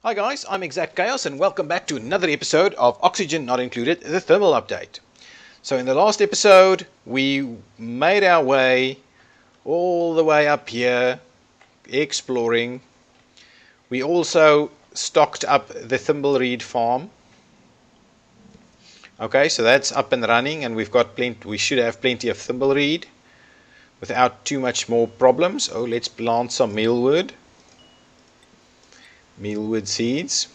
Hi guys, I'm ExactChaos and welcome back to another episode of Oxygen Not Included, the thermal update. So in the last episode, we made our way all the way up here, exploring. We also stocked up the thimbleweed farm. Okay, so that's up and running and we should have plenty of thimbleweed without too much more problems. Oh, let's plant some mealwood seeds.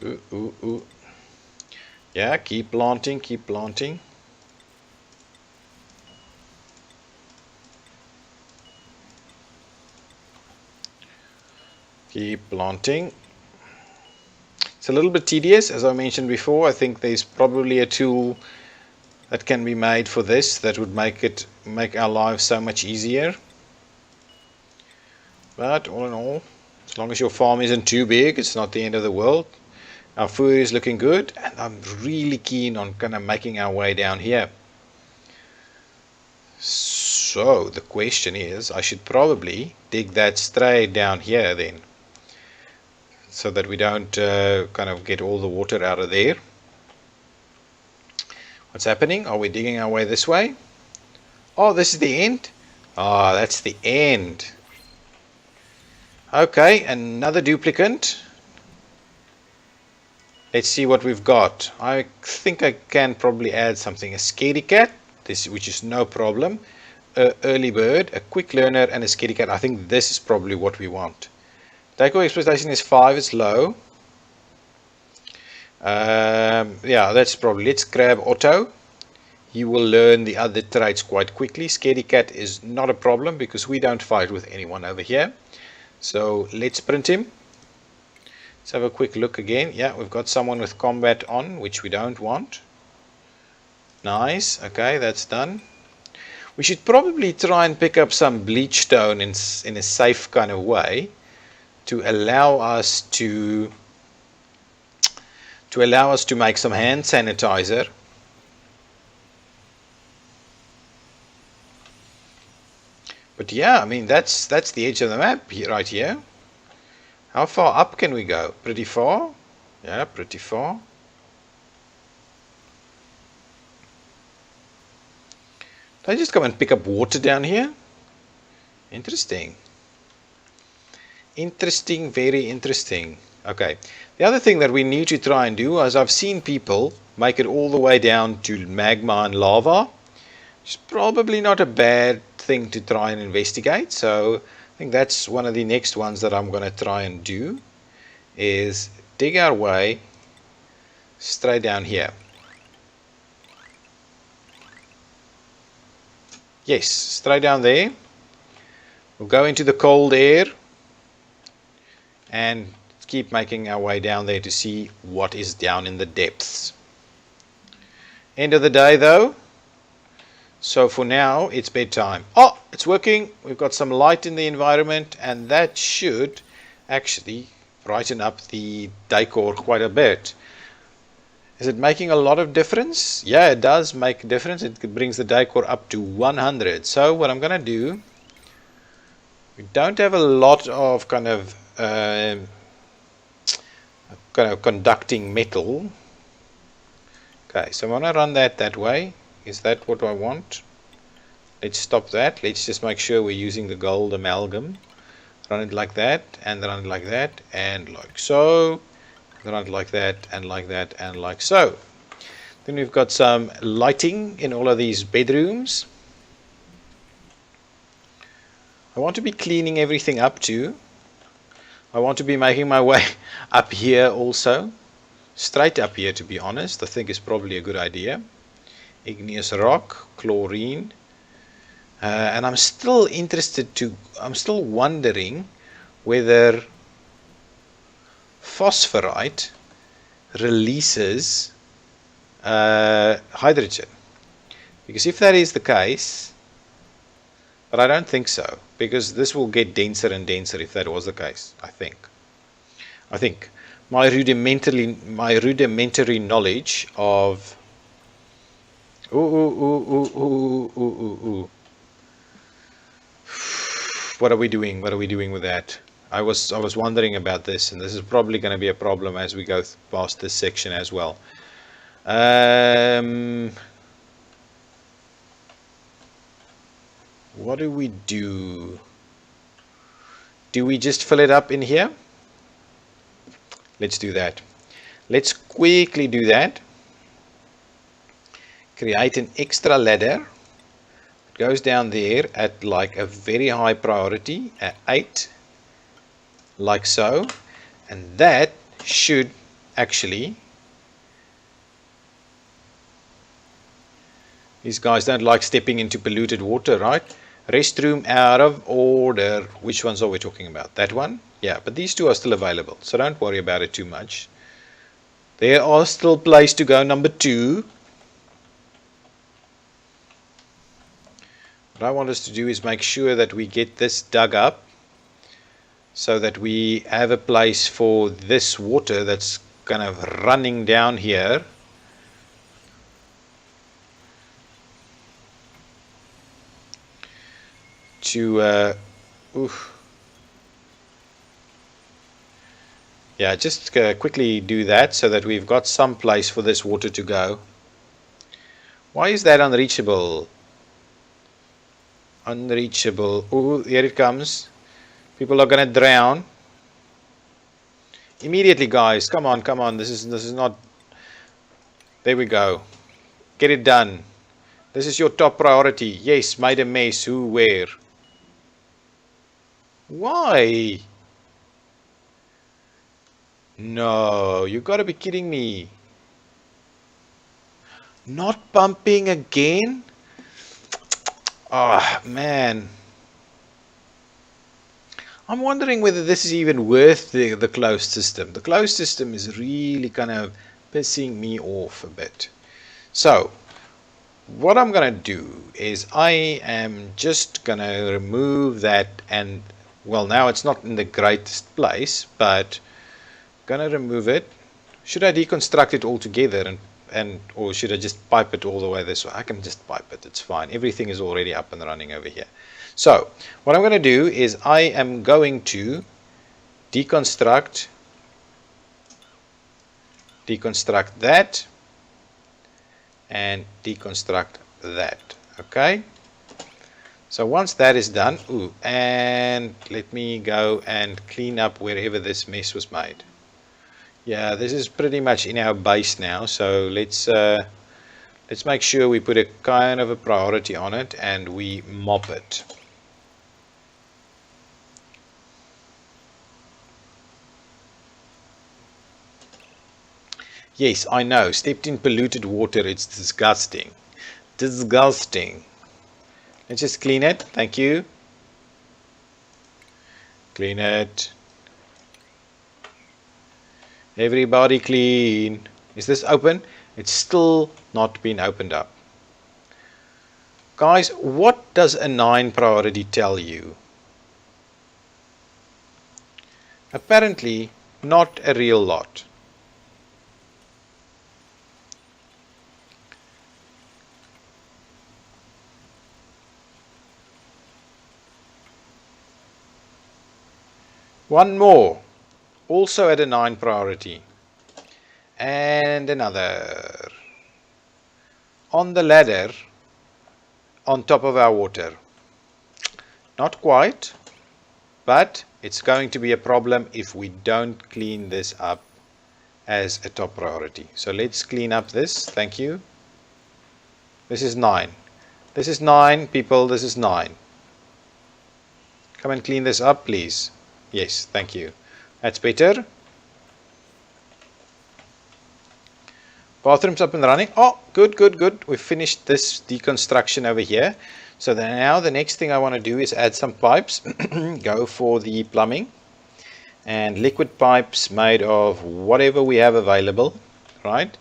Ooh. Yeah, keep planting. Keep planting. It's a little bit tedious, as I mentioned before. I think there's probably a tool that can be made for this that would make our lives so much easier. But all in all, as long as your farm isn't too big, it's not the end of the world. Our food is looking good, and I'm really keen on kind of making our way down here. So the question is, I should probably dig that straight down here then, so that we don't kind of get all the water out of there. What's happening? Are we digging our way this way? Oh, this is the end? Ah, that's the end. Okay, another duplicate. Let's see what we've got. I think I can probably add something. A scaredy cat, which is no problem. Early bird, a quick learner, and a scaredy cat. I think this is probably what we want. Decor exploitation is 5, it's low. Yeah, that's probably. Let's grab Otto. He will learn the other traits quite quickly. Scaredy cat is not a problem because we don't fight with anyone over here. So let's print him. Let's have a quick look again. Yeah, we've got someone with combat on, which we don't want. Nice. Okay, that's done. We should probably try and pick up some bleach stone in a safe kind of way to allow us to make some hand sanitizer. But yeah, I mean that's the edge of the map right here. How far up can we go? Pretty far. Yeah, pretty far. Did I just come and pick up water down here? Interesting. Interesting, very interesting. Okay. The other thing that we need to try and do is I've seen people make it all the way down to magma and lava. It's probably not a bad thing to try and investigate. So I think that's one of the next ones that I'm going to try and do, is dig our way straight down here. Yes, straight down there. We'll go into the cold air and keep making our way down there to see what is down in the depths. End of the day though. So for now, it's bedtime. Oh, it's working. We've got some light in the environment, and that should actually brighten up the decor quite a bit. Is it making a lot of difference? Yeah, it does make a difference. It brings the decor up to 100. So what I'm going to do, we don't have a lot of kind of conducting metal. Okay, so I'm going to run that way. Is that what I want? Let's stop that. Let's just make sure we're using the gold amalgam. Run it like that, and run it like that, and like so. Run it like that, and like that, and like so. Then we've got some lighting in all of these bedrooms. I want to be cleaning everything up too. I want to be making my way up here also. Straight up here, to be honest. I think is probably a good idea. Igneous rock, chlorine, and I'm still wondering whether phosphorite releases hydrogen, because if that is the case, but I don't think so, because this will get denser and denser if that was the case. I think my rudimentary knowledge of Ooh. What are we doing? What are we doing with that? I was wondering about this, and this is probably going to be a problem as we go past this section as well. What do we do? Do we just fill it up in here? Let's do that. Let's quickly do that. Create an extra ladder. It goes down there at like a very high priority at 8, like so, and that should actually, these guys don't like stepping into polluted water, right? Restroom out of order. Which ones are we talking about? That one? Yeah, but these two are still available, so don't worry about it too much. There are still places to go. Number 2. What I want us to do is make sure that we get this dug up so that we have a place for this water that's kind of running down here. To yeah, just quickly do that so that we've got some place for this water to go. Why is that unreachable? Unreachable. Oh, here it comes. People are gonna drown immediately, guys. Come on, come on. This is not. There we go. Get it done. This is your top priority. Yes, made a mess. Who, where? Why? No, you gotta be kidding me. Not pumping again? Oh, man. I'm wondering whether this is even worth the closed system. The closed system is really kind of pissing me off a bit. So, what I'm going to do is I am just going to remove that, and well, now it's not in the greatest place, but I'm going to remove it. Should I deconstruct it altogether or should I just pipe it all the way this way? I can just pipe it, it's fine. Everything is already up and running over here. So what I'm going to do is I am going to deconstruct that and deconstruct that. Okay, so once that is done, and let me go and clean up wherever this mess was made. Yeah, this is pretty much in our base now, so let's make sure we put a kind of a priority on it and we mop it. Yes, I know, stepped in polluted water, it's disgusting. Disgusting. Let's just clean it, thank you. Clean it. Everybody clean. Is this open? It's still not been opened up. Guys, what does a 9 priority tell you? Apparently, not a real lot. One more. Also at a 9 priority, and another on the ladder on top of our water. Not quite, but it's going to be a problem if we don't clean this up as a top priority. So let's clean up this, thank you. This is 9. This is 9, people, this is 9. Come and clean this up, please. Yes, thank you. That's better. Bathroom's up and running. Oh, good, good, good. We've finished this deconstruction over here. So then now the next thing I want to do is add some pipes. Go for the plumbing. And liquid pipes made of whatever we have available. Right?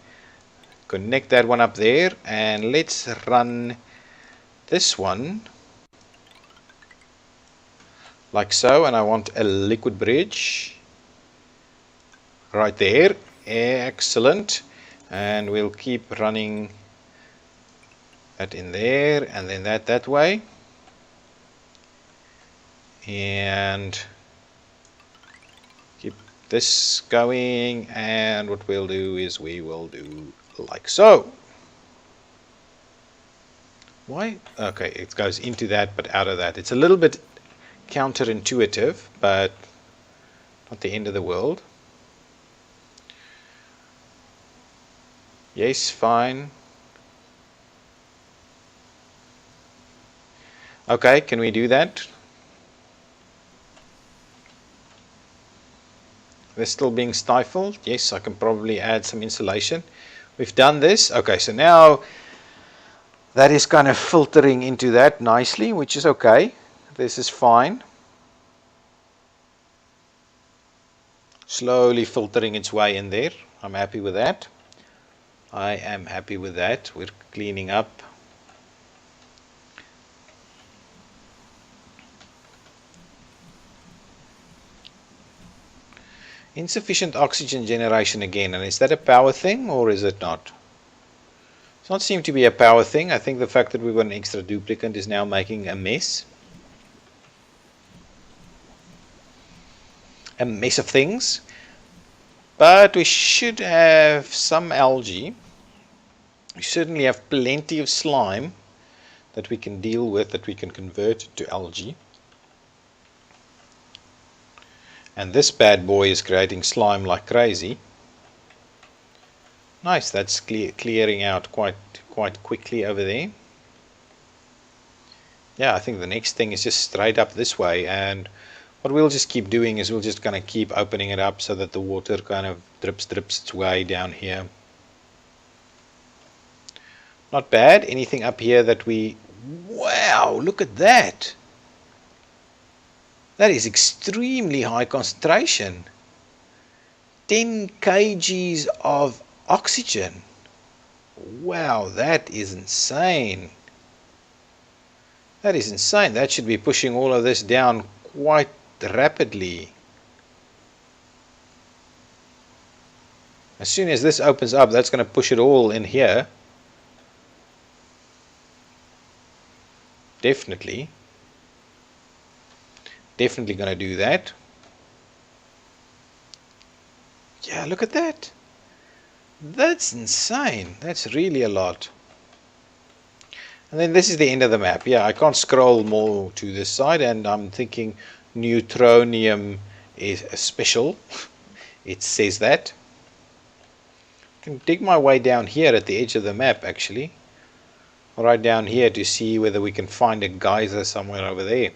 Connect that one up there. And let's run this one. Like so. And I want a liquid bridge. Right there, excellent, and we'll keep running that in there and then that way. and keep this going, and what we'll do is we will do like so. Why? Okay, it goes into that but out of that. It's a little bit counterintuitive, but not the end of the world. Yes, fine. Okay, can we do that? They're still being stifled. Yes, I can probably add some insulation. We've done this. Okay, so now that is kind of filtering into that nicely, which is okay. This is fine. Slowly filtering its way in there. I'm happy with that. I am happy with that. We're cleaning up. Insufficient oxygen generation again, and is that a power thing or is it not? Does not seem to be a power thing. I think the fact that we've got an extra duplicant is now making a mess. A mess of things. But we should have some algae. We certainly have plenty of slime that we can deal with, that we can convert to algae. And this bad boy is creating slime like crazy. Nice, that's clearing out quite quickly over there. Yeah, I think the next thing is just straight up this way, and what we'll just keep doing is we'll just kind of keep opening it up so that the water kind of drips its way down here. Not bad. Anything up here that we... Wow, look at that! That is extremely high concentration. 10 kgs of oxygen. Wow, that is insane. That is insane. That should be pushing all of this down quite rapidly. As soon as this opens up, that's going to push it all in here. Definitely going to do that. Yeah, look at that. That's insane. That's really a lot. And then this is the end of the map. Yeah, I can't scroll more to this side, and I'm thinking neutronium is special. It says that. I can dig my way down here at the edge of the map, actually. Right down here to see whether we can find a geyser somewhere over there.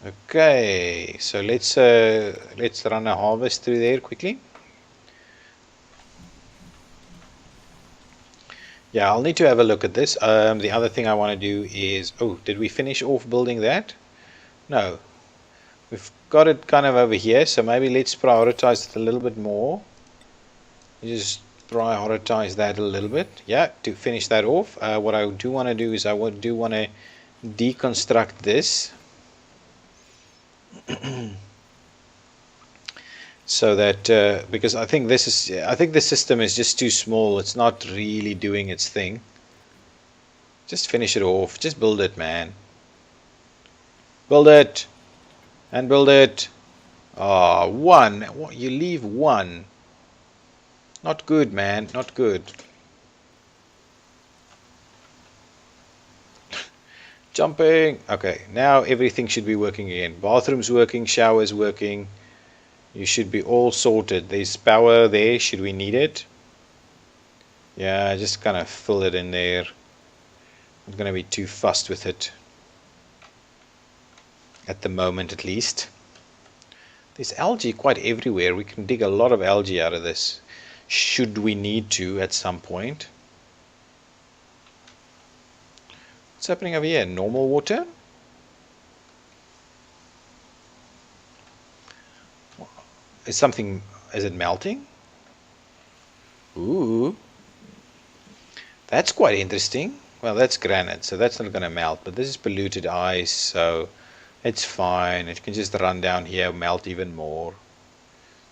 Okay, so let's run a harvest through there quickly. Yeah, I'll need to have a look at this. The other thing I want to do is... Oh, did we finish off building that? No. We've got it kind of over here, so maybe let's prioritize it a little bit more. Just prioritize that a little bit. Yeah, to finish that off. What I do want to do is I do want to deconstruct this. So that because I think the system is just too small. It's not really doing its thing. Just finish it off. Just build it, man. Build it and build it. Ah, one. You leave one. Not good, man. Not good. Jumping. Okay, now everything should be working again. Bathroom's working, shower's working. You should be all sorted. There's power there, should we need it. Yeah, just kind of fill it in there. I'm going to be too fussed with it. At the moment, at least. There's algae quite everywhere. We can dig a lot of algae out of this. Should we need to at some point. What's happening over here? Normal water? Is it melting? Ooh. That's quite interesting. Well, that's granite, so that's not going to melt, but this is polluted ice, so it's fine. It can just run down here, melt even more.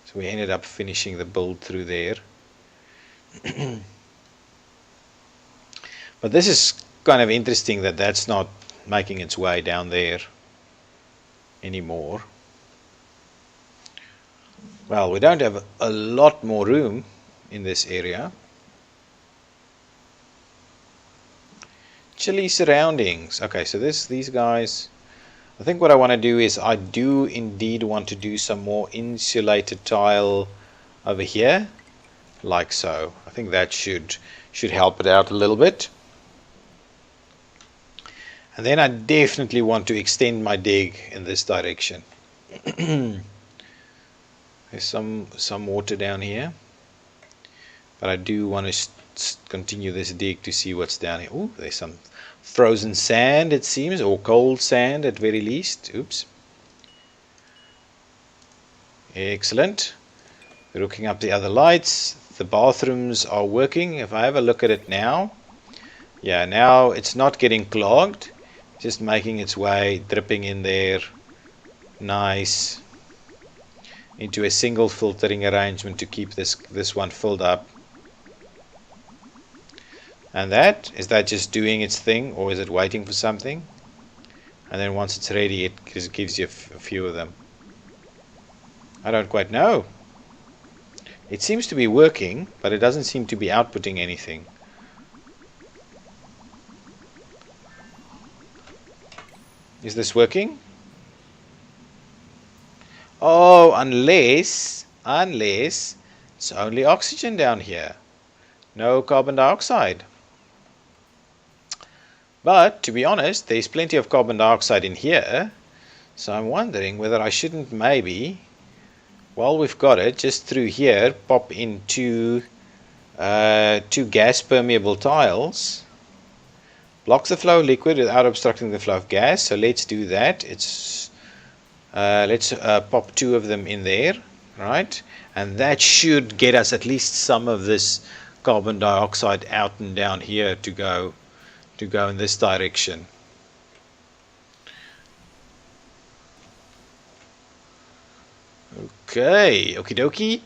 So we ended up finishing the build through there. But this is kind of interesting that that's not making its way down there anymore. Well, we don't have a lot more room in this area. Chilly surroundings. Okay, so these guys, I think what I want to do is I do indeed want to do some more insulated tile over here, like so. I think that should help it out a little bit. And then I definitely want to extend my dig in this direction. There's some water down here, but I do want to continue this dig to see what's down here. Oh, there's some frozen sand, it seems, or cold sand at very least. Oops. Excellent. We're hooking up the other lights. The bathrooms are working. If I have a look at it now, yeah, now it's not getting clogged, just making its way, dripping in there, nice, into a single filtering arrangement to keep this one filled up. And is that just doing its thing, or is it waiting for something? And then once it's ready, it just gives you a few of them. I don't quite know. It seems to be working, but it doesn't seem to be outputting anything. Is this working? Oh, unless it's only oxygen down here, no carbon dioxide. But to be honest, there's plenty of carbon dioxide in here, so I'm wondering whether I shouldn't maybe, while we've got it, just through here pop in two gas permeable tiles. Block the flow of liquid without obstructing the flow of gas. So let's do that. Let's pop two of them in there, right? And that should get us at least some of this carbon dioxide out and down here to go in this direction. Okay, okie dokie.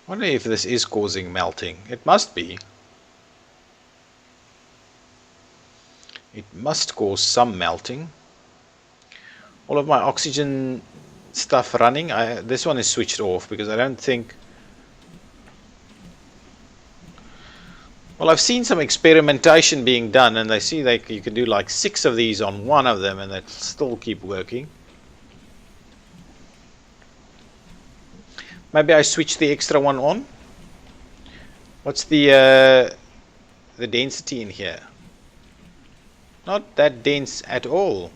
I wonder if this is causing melting. It must be. It must cause some melting. All of my oxygen stuff running. This one is switched off because I don't think... Well, I've seen some experimentation being done, and they see you can do like 6 of these on one of them and they'll still keep working. Maybe I switch the extra one on. What's the density in here? Not that dense at all.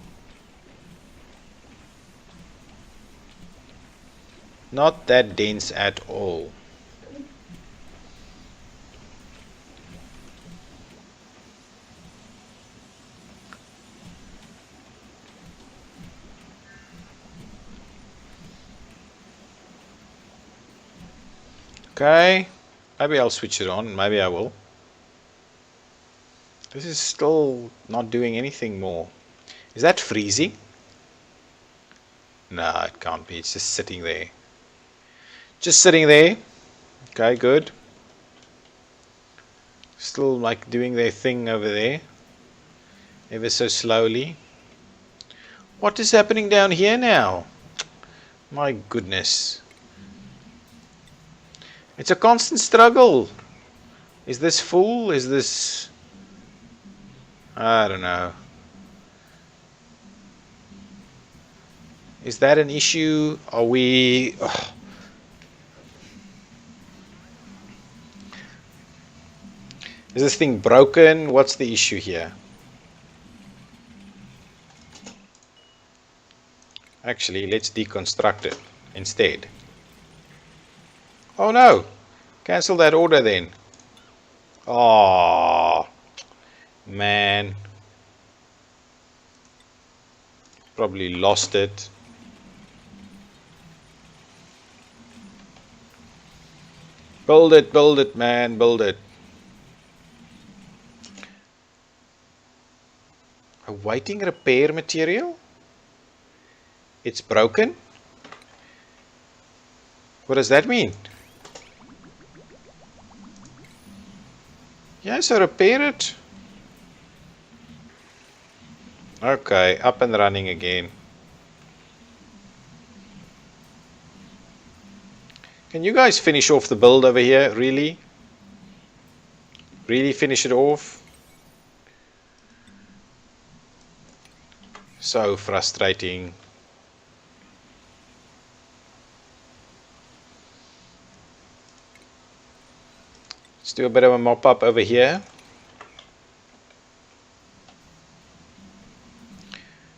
Not that dense at all. Okay, maybe I'll switch it on, maybe I will. This is still not doing anything more. Is that freezing? No, it can't be, it's just sitting there. Just sitting there. Okay, good. Still like doing their thing over there. Ever so slowly. What is happening down here now? My goodness. It's a constant struggle. Is this full? Is this... I don't know. Is that an issue? Are we... Ugh. Is this thing broken? What's the issue here? Actually, let's deconstruct it instead. Oh no! Cancel that order then. Oh man. Probably lost it. Build it, man, build it. Awaiting repair material? It's broken? What does that mean? Yeah, so repair it. Okay, up and running again. Can you guys finish off the build over here? Really? Really finish it off? So frustrating. Let's do a bit of a mop up over here.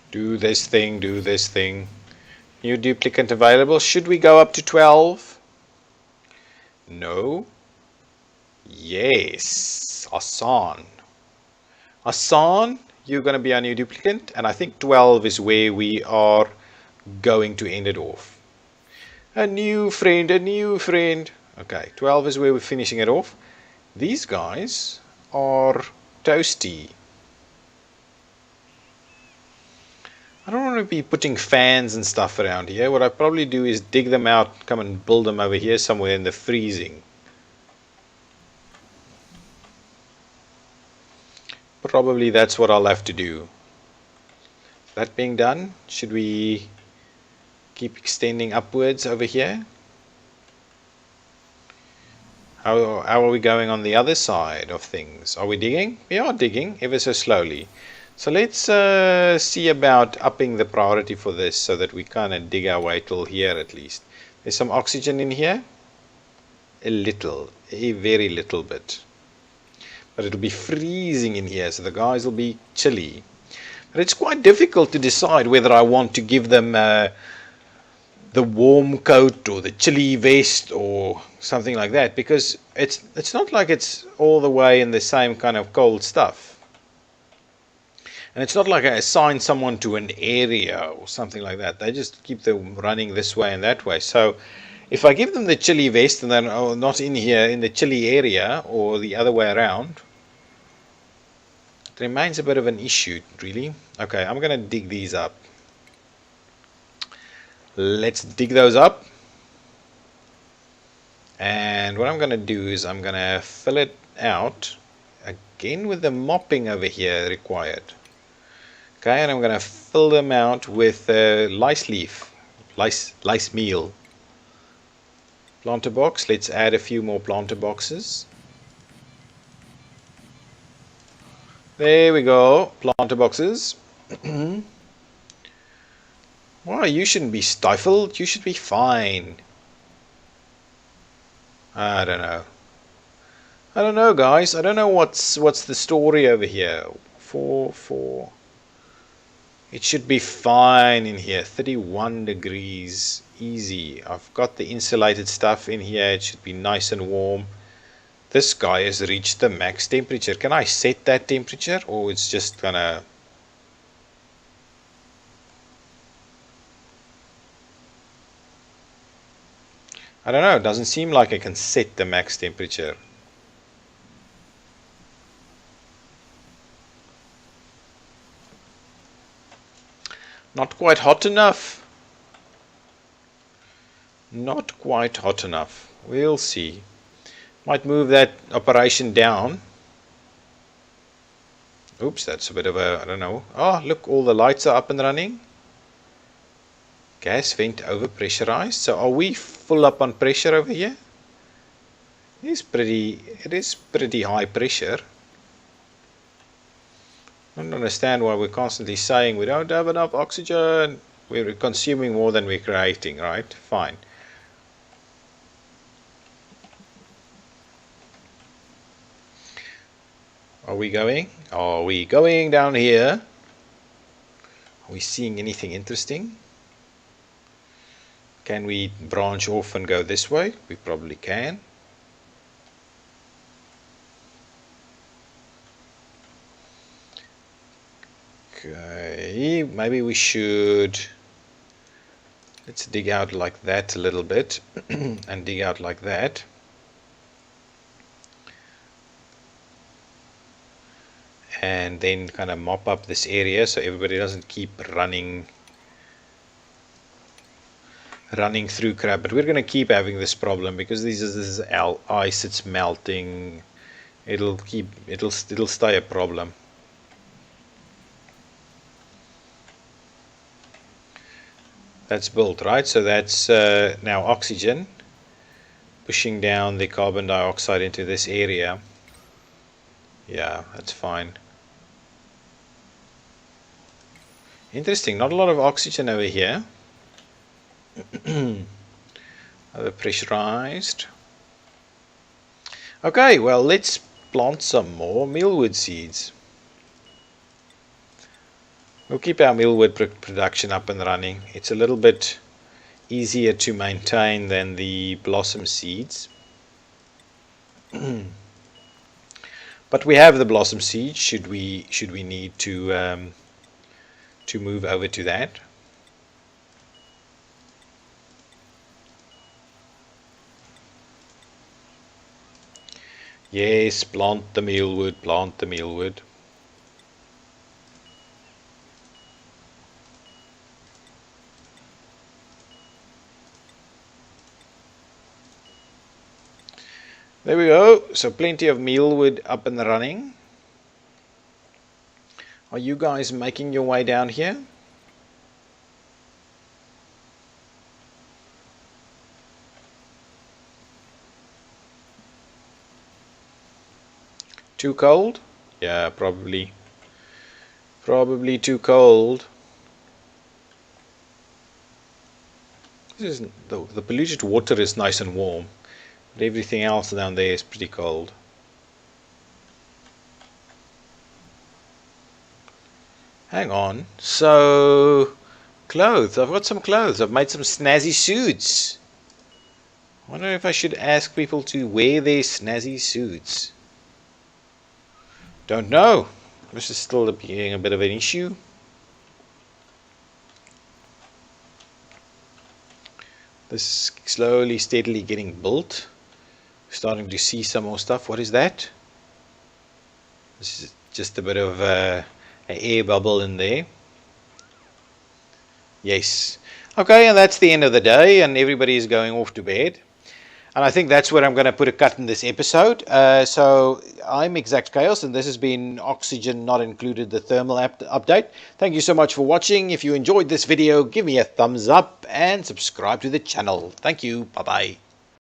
Do this thing, do this thing. New duplicate available. Should we go up to 12? No. Yes. Asan. Asan, you're going to be our new duplicate. And I think 12 is where we are going to end it off. A new friend, a new friend. Okay, 12 is where we're finishing it off. These guys are toasty. I don't want to be putting fans and stuff around here. What I probably do is dig them out, come and build them over here somewhere in the freezing. Probably that's what I'll have to do. That being done, should we keep extending upwards over here? How are we going on the other side of things? Are we digging? We are digging ever so slowly. So let's see about upping the priority for this so that we kind of dig our way till here at least. There's some oxygen in here. A little, a very little bit. But it'll be freezing in here, so the guys will be chilly. But it's quite difficult to decide whether I want to give them the warm coat or the chilly vest or something like that, because it's not like it's all the way in the same kind of cold stuff. And it's not like I assign someone to an area or something like that. They just keep them running this way and that way. So if I give them the chilly vest and they're not in here in the chilly area or the other way around, it remains a bit of an issue, really. Okay, I'm going to dig these up. Let's dig those up. And what I'm going to do is I'm going to fill it out again with the mopping over here required. Okay, and I'm going to fill them out with lice leaf, lice meal. Planter box, let's add a few more planter boxes. There we go, planter boxes. Why, you shouldn't be stifled, you should be fine. I don't know. I don't know, guys. I don't know what's the story over here. It should be fine in here. 31 degrees. Easy. I've got the insulated stuff in here. It should be nice and warm. This guy has reached the max temperature. Can I set that temperature? Or it's just gonna... I don't know. It doesn't seem like I can set the max temperature. Not quite hot enough. Not quite hot enough. We'll see. Might move that operation down. Oops, that's a bit of a, I don't know. Oh, look, all the lights are up and running. Gas vent over pressurized. So are we full up on pressure over here? It is pretty high pressure. I don't understand why we're constantly saying we don't have enough oxygen. We're consuming more than we're creating, right? Fine. Are we going? Are we going down here? Are we seeing anything interesting? Can we branch off and go this way? We probably can. Okay, maybe we should, let's dig out like that a little bit and dig out like that. And then kind of mop up this area so everybody doesn't keep running through crap. But we're going to keep having this problem because this is ice, it's melting. it'll stay a problem. That's built, right? So that's now oxygen pushing down the carbon dioxide into this area. Yeah, that's fine. Interesting, not a lot of oxygen over here. Overpressurized. Okay, well, let's plant some more mealwood seeds. We'll keep our mealwood production up and running. It's a little bit easier to maintain than the blossom seeds. But we have the blossom seeds should we need to move over to that. Yes, plant the mealwood, plant the mealwood. There we go. So plenty of mealwood up and running. Are you guys making your way down here? Too cold? Yeah, probably. Probably too cold. This is the polluted water is nice and warm, but everything else down there is pretty cold. Hang on. So, clothes. I've got some clothes. I've made some snazzy suits. I wonder if I should ask people to wear their snazzy suits. Don't know. This is still being a bit of an issue. This is slowly, steadily getting built. Starting to see some more stuff. What is that? This is just a bit of an air bubble in there. Yes. Okay, and that's the end of the day, and everybody is going off to bed. And I think that's where I'm going to put a cut in this episode. So I'm ExactChaos, and this has been Oxygen Not Included, the thermal update. Thank you so much for watching. If you enjoyed this video, give me a thumbs up and subscribe to the channel. Thank you. Bye-bye.